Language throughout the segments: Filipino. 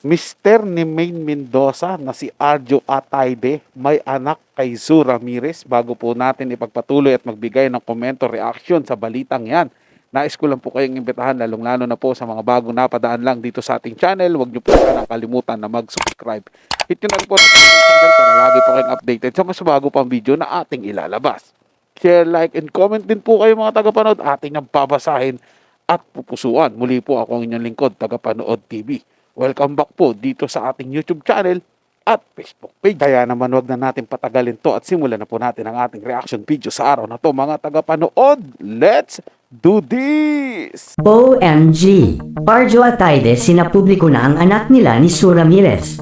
Mister ni Maine Mendoza na si Arjo Atayde may anak kay Zu Ramirez. Bago po natin ipagpatuloy at magbigay ng komento, reaction sa balitang yan, nais ko lang po kayong imbitahan, lalong-lalo na po sa mga bagong napadaan lang dito sa ating channel. Huwag niyo po sanang kalimutan na mag-subscribe. Hit nyo na rin po ang notification bell para lagi po kayong updated sa mas bago pang video na ating ilalabas. Share, like, and comment din po kayo mga tagapanood. Ating nang babasahin at pupusuan. Muli po ako ang inyong lingkod, Tagapanood TV. Welcome back po dito sa ating YouTube channel at Facebook page. Kaya naman wag na natin patagalin to at simulan na po natin ang ating reaction video sa araw na to mga tagapanood. Let's do this! OMG! Arjo Atayde sinapubliko na ang anak nila ni Zu Ramirez.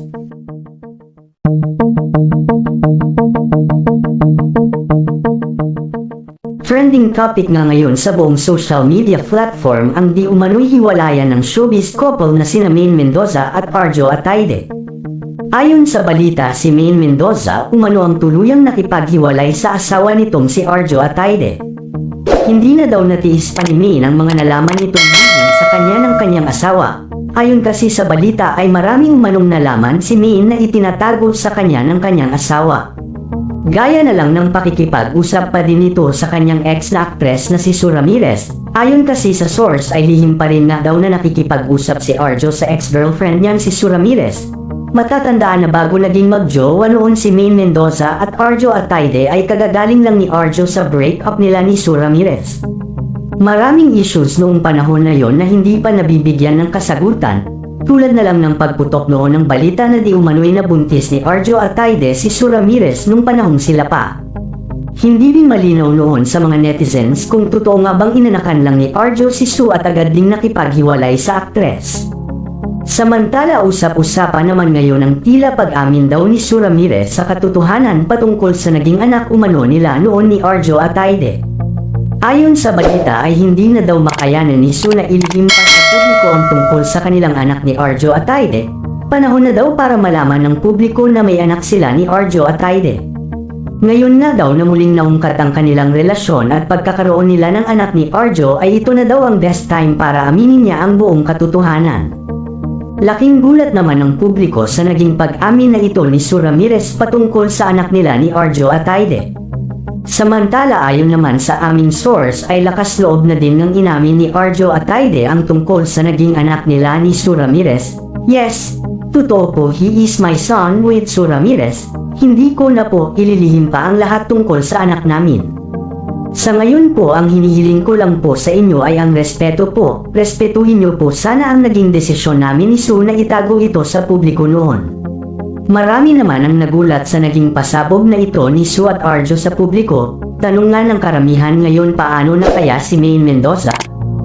Trending topic nga ngayon sa buong social media platform ang di umano'y hiwalayan ng showbiz couple na sina Maine Mendoza at Arjo Atayde. Ayon sa balita, si Maine Mendoza umano ang tuluyang nakipaghiwalay sa asawa nitong si Arjo Atayde. Hindi na daw natiis pa ni Maine ang mga nalaman nitong lihim sa kanya ng kanyang asawa. Ayon kasi sa balita ay maraming umanong nalaman si Maine na itinatago sa kanya ng kanyang asawa. Gaya na lang ng pakikipag-usap pa din ito sa kanyang ex na aktres na si Zu Ramirez. Ayon kasi sa source ay lihim pa rin nga daw na nakikipag-usap si Arjo sa ex-girlfriend niyang si Zu Ramirez. Matatandaan na bago naging mag-jowa noon si Maine Mendoza at Arjo Atayde ay kagagaling lang ni Arjo sa breakup nila ni Zu Ramirez. Maraming issues noong panahon na yon na hindi pa nabibigyan ng kasagutan. Tulad na lang ng pagputok noon ng balita na di umano'y nabuntis ni Arjo Atayde si Zu Ramirez nung panahong sila pa. Hindi din malinaw noon sa mga netizens kung totoo nga bang inanakan lang ni Arjo si Zu at agad ding nakipaghiwalay sa aktres. Samantala usap-usapan naman ngayon ang tila pag-amin daw ni Zu Ramirez sa katotohanan patungkol sa naging anak umano nila noon ni Arjo Atayde. Ayon sa balita ay hindi na daw makayanan ni Zu na ilihim pa sa publiko ang tungkol sa kanilang anak ni Arjo Atayde. Panahon na daw para malaman ng publiko na may anak sila ni Arjo Atayde. Ngayon nga daw na muling naungkat ang kanilang relasyon at pagkakaroon nila ng anak ni Arjo ay ito na daw ang best time para aminin niya ang buong katotohanan. Laking gulat naman ng publiko sa naging pag-amin na ito ni Zu Ramirez patungkol sa anak nila ni Arjo Atayde. Samantala ayon naman sa aming source ay lakas loob na din ng inamin ni Arjo Atayde ang tungkol sa naging anak nila ni Zu Ramirez. Yes, totoo po, he is my son with Zu Ramirez. Hindi ko na po ililihim pa ang lahat tungkol sa anak namin. Sa ngayon po ang hinihiling ko lang po sa inyo ay ang respeto po. Respetuhin niyo po sana ang naging desisyon namin ni Zu na itago ito sa publiko noon. Marami naman ang nagulat sa naging pasabog na ito ni Zu at Arjo sa publiko. Tanong nga ng karamihan ngayon paano na kaya si Maine Mendoza?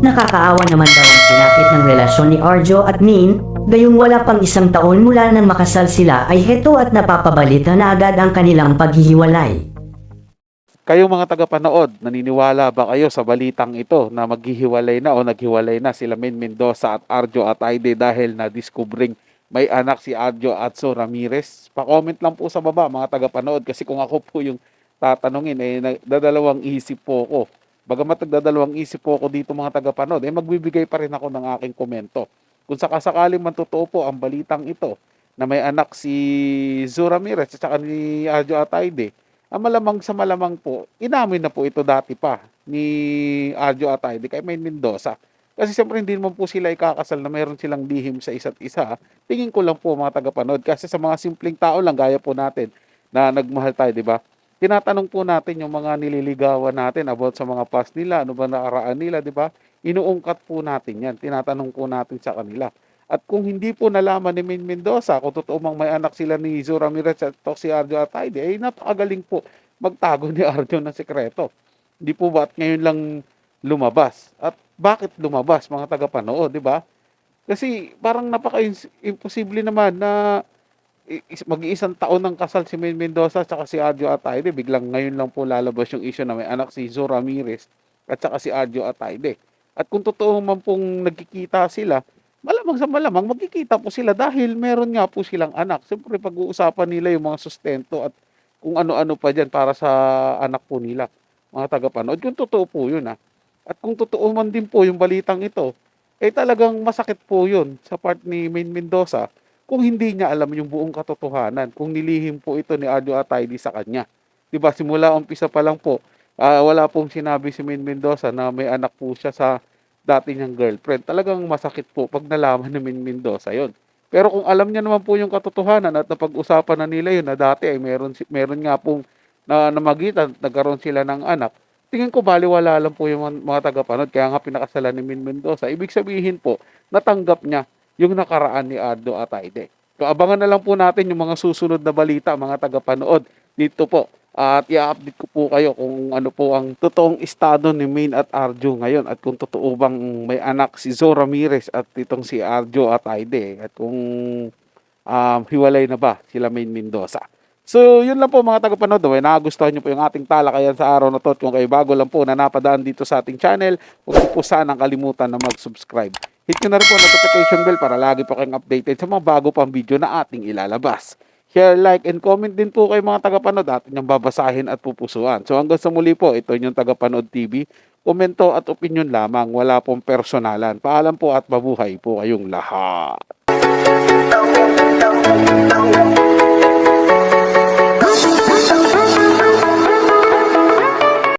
Nakakaawa naman daw ang sinapit ng relasyon ni Arjo at Maine, gayong wala pang isang taon mula nang makasal sila ay heto at napapabalita na agad ang kanilang paghihiwalay. Kayo mga tagapanood, naniniwala ba kayo sa balitang ito na maghihiwalay na o naghiwalay na sila Maine Mendoza at Arjo Atayde dahil na-discovering may anak si Arjo at Zu Ramirez? Pa-comment lang po sa baba mga tagapanood kasi kung ako po yung tatanungin nagdadalawang isip po ako. Bagamat nagdadalawang isip po ako dito mga tagapanood, magbibigay pa rin ako ng aking komento. Kung sakasakaling man totoo po ang balitang ito na may anak si Zu Ramirez at saka ni Arjo Atayde, malamang sa malamang po, inamin na po ito dati pa ni Arjo Atayde kay Maine Mendoza. Kasi siyempre hindi naman po sila ikakasal na mayroon silang lihim sa isa't isa. Tingin ko lang po mga tagapanood kasi sa mga simpleng tao lang gaya po natin na nagmahal tayo, di ba? Tinatanong po natin yung mga nililigawan natin about sa mga past nila, ano ba nakaraan nila, di ba? Inuungkat po natin yan. Tinatanong po natin sa kanila. At kung hindi po nalaman ni Maine Mendoza kung totoo mang may anak sila ni Zu Ramirez at si Arjo Atayde, ay napakagaling po magtago ni Arjo ng sekreto. Hindi po ba at ngayon lang lumabas? At bakit lumabas mga tagapanood, di ba? Kasi parang napaka-imposible naman na mag-iisang taon ng kasal si Maine Mendoza at saka si Arjo Atayde. Biglang ngayon lang po lalabas yung issue na may anak si Zu Ramirez at saka si Arjo Atayde. At kung totoo man pong nagkikita sila, malamang sa malamang magkikita po sila dahil meron nga po silang anak. Siyempre pag-uusapan nila yung mga sustento at kung ano-ano pa dyan para sa anak po nila, mga tagapanood. Kung totoo po yun At kung totoo man din po yung balitang ito, talagang masakit po yun sa part ni Maine Mendoza kung hindi niya alam yung buong katotohanan, kung nilihim po ito ni Arjo Atayde sa kanya. 'Di ba, simula umpisa pa lang po, wala pong sinabi si Maine Mendoza na may anak po siya sa dati niyang girlfriend. Talagang masakit po 'pag nalaman ni Maine Mendoza 'yon. Pero kung alam niya naman po yung katotohanan at napag-usapan na nila yun na dati ay meron nga pong na namagitan, nagkaroon sila ng anak, tingin ko balewala lang po yung mga tagapanood kaya nga pinakasalan ni Maine Mendoza. Ibig sabihin po, natanggap niya yung nakaraan ni Arjo Atayde. So abangan na lang po natin yung mga susunod na balita, mga tagapanood dito po. At i-update ko po kayo kung ano po ang totoong estado ni Maine at Arjo ngayon at kung totoo bang may anak si Zo Ramirez at itong si Arjo Atayde at kung hiwalay na ba sila Maine Mendoza. So, yun lang po mga tagapanood. May nagustuhan nyo po yung ating talakayan sa araw na to. At kung kayo bago lang po na napadaan dito sa ating channel, huwag niyo po sanang kalimutan na mag-subscribe. Hit nyo na rin po ang notification bell para lagi po kayong updated sa mga bago pang video na ating ilalabas. Share, like, and comment din po kayo mga tagapanood. Atin yung babasahin at pupusuan. So hanggang sa muli po, ito yung Tagapanood TV. Komento at opinion lamang. Wala pong personalan. Paalam po at mabuhay po kayong lahat.